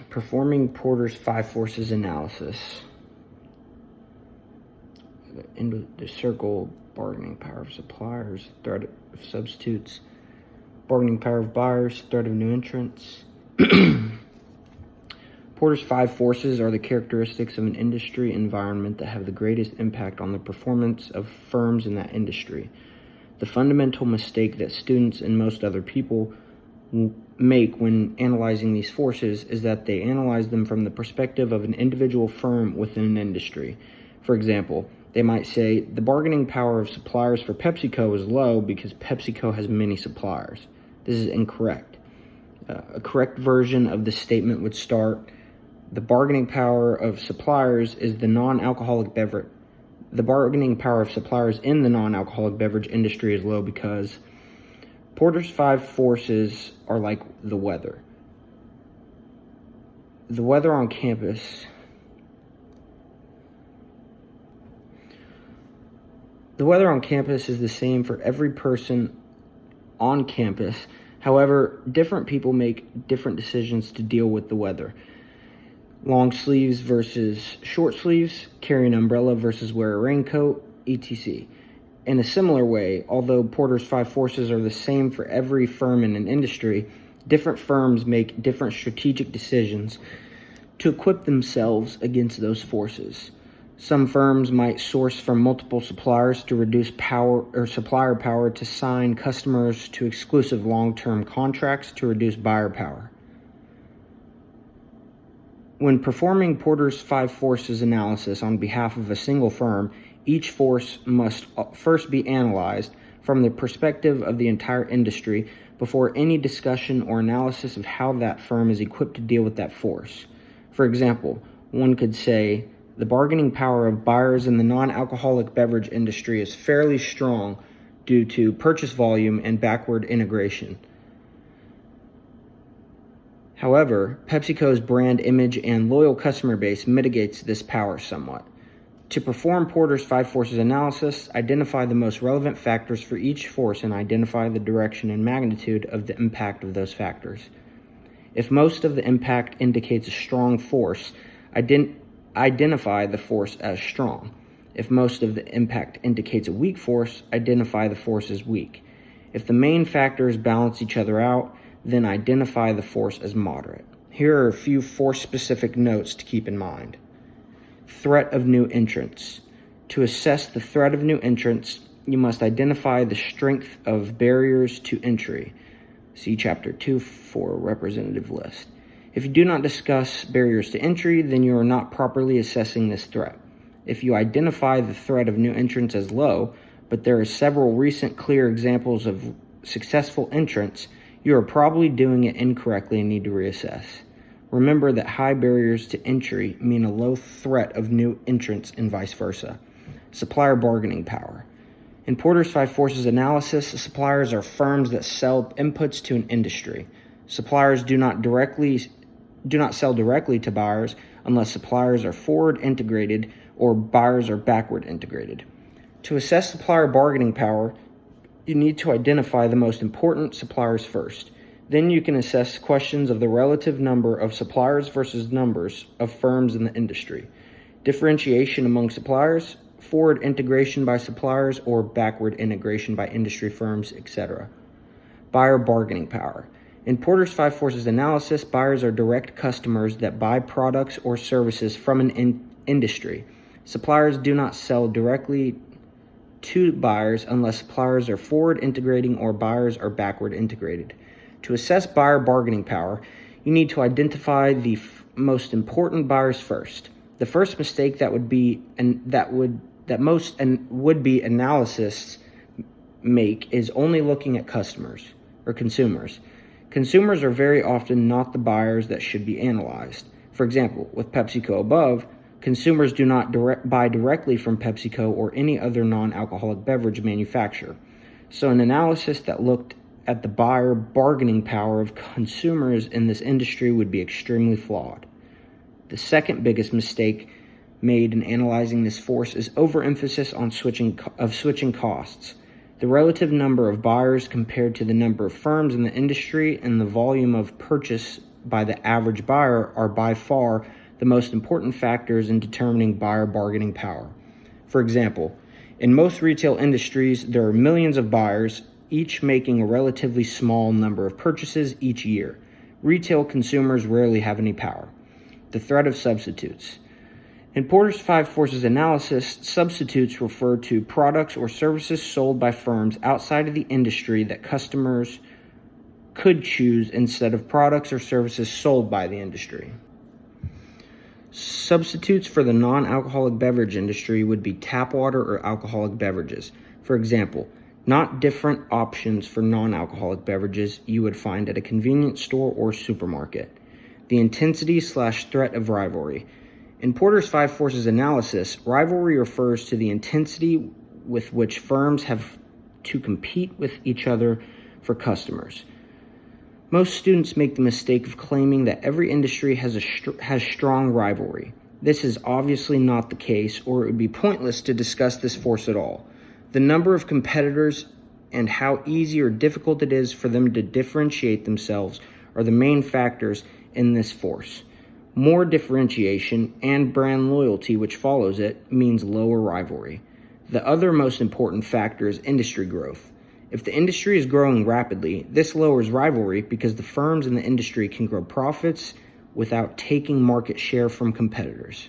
Performing Porter's 5 forces analysis. In the circle, bargaining power of suppliers, threat of substitutes, bargaining power of buyers, threat of new entrants. Porter's 5 forces are the characteristics of an industry environment that have the greatest impact on the performance of firms in that industry. The fundamental mistake that students and most other people make when analyzing these forces is that they analyze them from the perspective of an individual firm within an industry. For example, they might say the bargaining power of suppliers for PepsiCo is low because PepsiCo has many suppliers. This is incorrect. A correct version of this statement would start, the bargaining power of suppliers is the non-alcoholic beverage. The bargaining power of suppliers in the non-alcoholic beverage industry is low because Porter's 5 forces are like the weather. The weather on campus is the same for every person on campus. However, different people make different decisions to deal with the weather. Long sleeves versus short sleeves, carry an umbrella versus wear a raincoat, etc. In a similar way, although Porter's 5 forces are the same for every firm in an industry, different firms make different strategic decisions to equip themselves against those forces. Some firms might source from multiple suppliers to reduce power or supplier power to sign customers to exclusive long-term contracts to reduce buyer power. When performing Porter's 5 forces analysis on behalf of a single firm, each force must first be analyzed from the perspective of the entire industry before any discussion or analysis of how that firm is equipped to deal with that force. For example, one could say, the bargaining power of buyers in the non-alcoholic beverage industry is fairly strong due to purchase volume and backward integration. However, PepsiCo's brand image and loyal customer base mitigates this power somewhat. To perform Porter's 5 forces analysis, identify the most relevant factors for each force and identify the direction and magnitude of the impact of those factors. If most of the impact indicates a strong force, identify the force as strong. If most of the impact indicates a weak force, identify the force as weak. If the main factors balance each other out, then identify the force as moderate. Here are a few force-specific notes to keep in mind. Threat of new entrants. To assess the threat of new entrants, you must identify the strength of barriers to entry. See Chapter 2 for a representative list. If you do not discuss barriers to entry, then you are not properly assessing this threat. If you identify the threat of new entrants as low, but there are several recent clear examples of successful entrants, you are probably doing it incorrectly and need to reassess. Remember that high barriers to entry mean a low threat of new entrants and vice versa. Supplier bargaining power. In Porter's 5 forces analysis, suppliers are firms that sell inputs to an industry. Suppliers do not sell directly to buyers unless suppliers are forward integrated or buyers are backward integrated. To assess supplier bargaining power, you need to identify the most important suppliers first. Then you can assess questions of the relative number of suppliers versus numbers of firms in the industry, differentiation among suppliers, forward integration by suppliers or backward integration by industry firms, etc. Buyer bargaining power. In Porter's 5 forces analysis, buyers are direct customers that buy products or services from an industry. Suppliers do not sell directly to buyers unless suppliers are forward integrating or buyers are backward integrated. To assess buyer bargaining power, you need to identify the most important buyers first. The first mistake that most would-be analysts make is only looking at customers or consumers. Consumers are very often not the buyers that should be analyzed. For example, with PepsiCo above, consumers do not buy directly from PepsiCo or any other non-alcoholic beverage manufacturer. So an analysis that looked at the buyer bargaining power of consumers in this industry would be extremely flawed. The second biggest mistake made in analyzing this force is overemphasis on switching costs. The relative number of buyers compared to the number of firms in the industry and the volume of purchase by the average buyer are by far the most important factors in determining buyer bargaining power. For example, in most retail industries, there are millions of buyers, each making a relatively small number of purchases each year. Retail consumers rarely have any power. The threat of substitutes. In Porter's 5 Forces analysis, substitutes refer to products or services sold by firms outside of the industry that customers could choose instead of products or services sold by the industry. Substitutes for the non-alcoholic beverage industry would be tap water or alcoholic beverages. For example, not different options for non-alcoholic beverages you would find at a convenience store or supermarket. The intensity/threat of rivalry. In Porter's 5 Forces analysis, rivalry refers to the intensity with which firms have to compete with each other for customers. Most students make the mistake of claiming that every industry has strong rivalry. This is obviously not the case, or it would be pointless to discuss this force at all. The number of competitors and how easy or difficult it is for them to differentiate themselves are the main factors in this force. More differentiation and brand loyalty, which follows it, means lower rivalry. The other most important factor is industry growth. If the industry is growing rapidly, this lowers rivalry because the firms in the industry can grow profits without taking market share from competitors.